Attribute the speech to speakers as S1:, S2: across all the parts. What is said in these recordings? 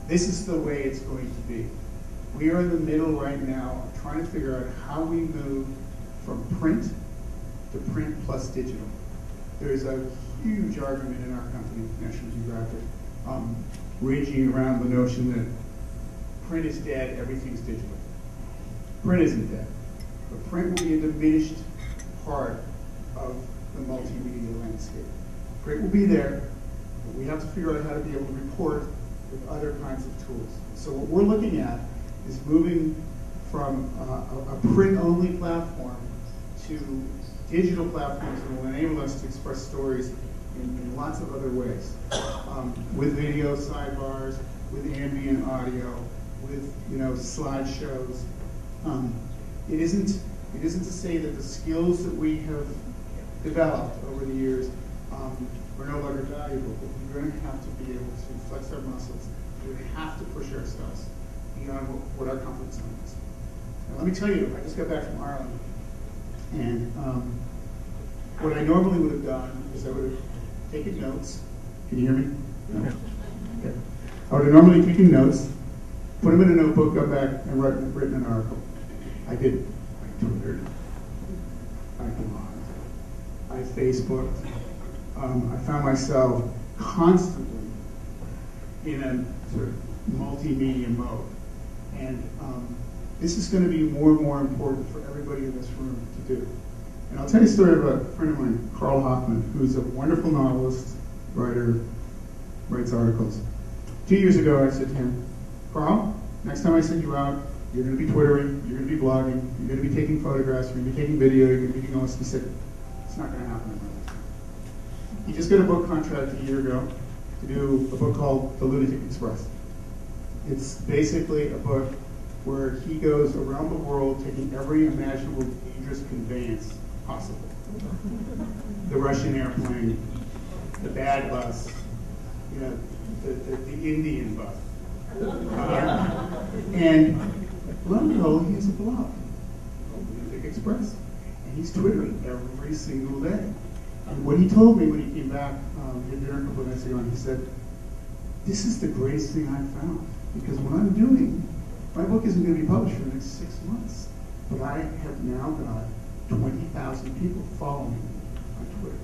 S1: this is the way it's going to be. We are in the middle right now of trying to figure out how we move from print to print plus digital. There's a huge argument in our company, National Geographic, raging around the notion that print is dead, everything's digital. Print isn't dead, but print will be a diminished part of the multimedia landscape. Print will be there, but we have to figure out how to be able to report with other kinds of tools. So what we're looking at is moving from a print-only platform to digital platforms that will enable us to express stories in lots of other ways, with video sidebars, with ambient audio, with slideshows. It isn't to say that the skills that we have developed over the years are no longer valuable, but we're going to have to be able to flex our muscles. We're going to have to push ourselves beyond what our comfort zone is. Now, let me tell you, I just got back from Ireland, and what I normally would have done is I would have taken notes. Can you hear me? No? Okay. I would have normally taken notes, put them in a notebook, go back, and written an article. I didn't. I Twittered. I blogged. I Facebooked. I found myself constantly in a sort of multimedia mode. And this is going to be more and more important for everybody in this room to do. And I'll tell you a story about a friend of mine, Carl Hoffman, who's a wonderful novelist, writer, writes articles. 2 years ago, I said to him, Carl, next time I send you out, you're going to be Twittering, you're going to be blogging, you're going to be taking photographs, you're going to be taking video, you're going to be doing all this. He said, it's not going to happen in my lifetime. He just got a book contract a year ago to do a book called The Lunatic Express. It's basically a book where he goes around the world taking every imaginable dangerous conveyance possible. The Russian airplane, the bad bus, the Indian bus. And lo and behold, he has a blog, Lunatic Express. And he's Twittering every single day. And what he told me when he came back, we had dinner a couple of nights ago, and he said, this is the greatest thing I've found. Because what I'm doing, my book isn't going to be published for the next 6 months. But I have now got 20,000 people following me on Twitter.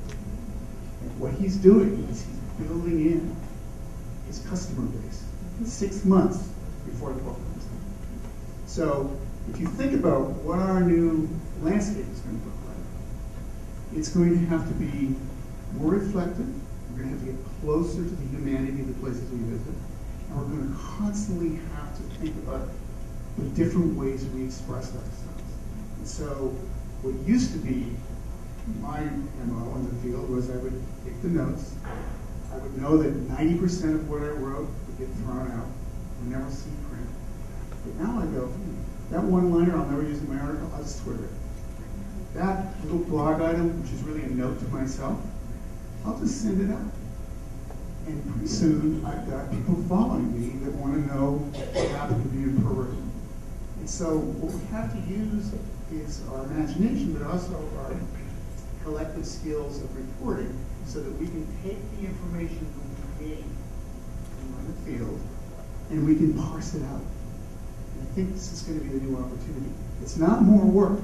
S1: And what he's doing is he's building in his customer base 6 months before the book comes out. So if you think about what our new landscape is going to look like, it's going to have to be more reflective. We're going to have to get closer to the humanity of the places we visit. And we're going to constantly have to think about the different ways we express ourselves. And so what used to be my MO in the field was I would take the notes. I would know that 90% of what I wrote would get thrown out. Would never see print. But now I go, that one-liner I'll never use in my article, I'll just Twitter it. That little blog item, which is really a note to myself, I'll just send it out. And pretty soon, I've got people following me that want to know what happened to me in Peru. And so what we have to use is our imagination, but also our collective skills of reporting so that we can take the information that we gain in the field and we can parse it out. And I think this is going to be the new opportunity. It's not more work.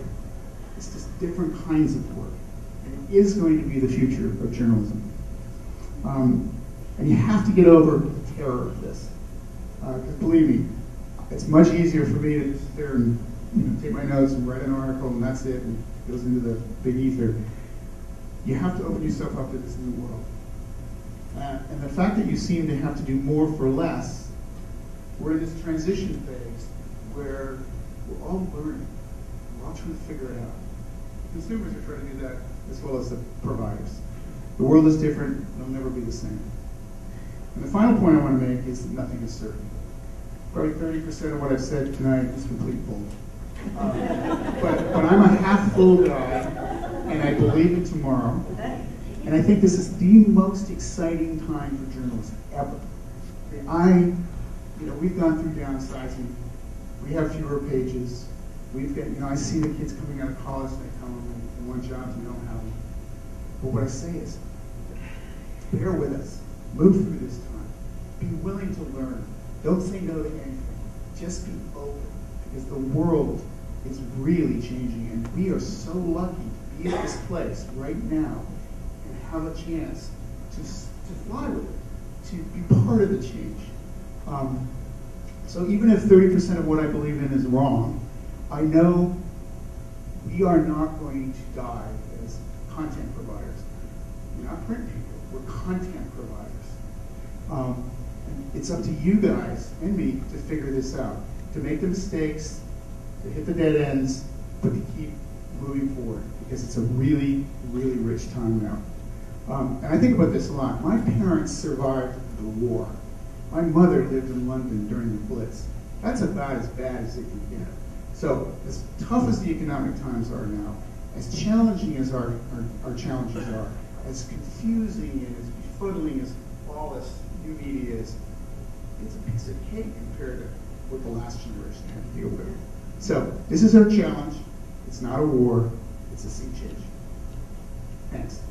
S1: It's just different kinds of work. And it is going to be the future of journalism. And you have to get over the terror of this. Because believe me, it's much easier for me to sit there and take my notes and write an article and that's it, and it goes into the big ether. You have to open yourself up to this new world. And the fact that you seem to have to do more for less, we're in this transition phase where we're all learning. We're all trying to figure it out. Consumers are trying to do that as well as the providers. The world is different. It'll never be the same. And the final point I want to make is that nothing is certain. Probably 30% of what I've said tonight is complete bull. But I'm a half full guy, and I believe in tomorrow. And I think this is the most exciting time for journalism ever. We've gone through downsizing. We have fewer pages. We've got, I see the kids coming out of college, they come home and want jobs and don't have them. But what I say is, bear with us. Move through this time. Be willing to learn. Don't say no to anything. Just be open, because the world is really changing, and we are so lucky to be at this place right now and have a chance to fly with it, to be part of the change. So even if 30% of what I believe in is wrong, I know we are not going to die as content providers. We're not print people, we're content providers. And it's up to you guys and me to figure this out, to make the mistakes, to hit the dead ends, but to keep moving forward, because it's a really, really rich time now. And I think about this a lot. My parents survived the war. My mother lived in London during the Blitz. That's about as bad as it can get. So as tough as the economic times are now, as challenging as our challenges are, as confusing and as befuddling as all this new media is, it's a piece of cake compared to what the last generation had to deal with. So this is our challenge. It's not a war, it's a sea change. Thanks.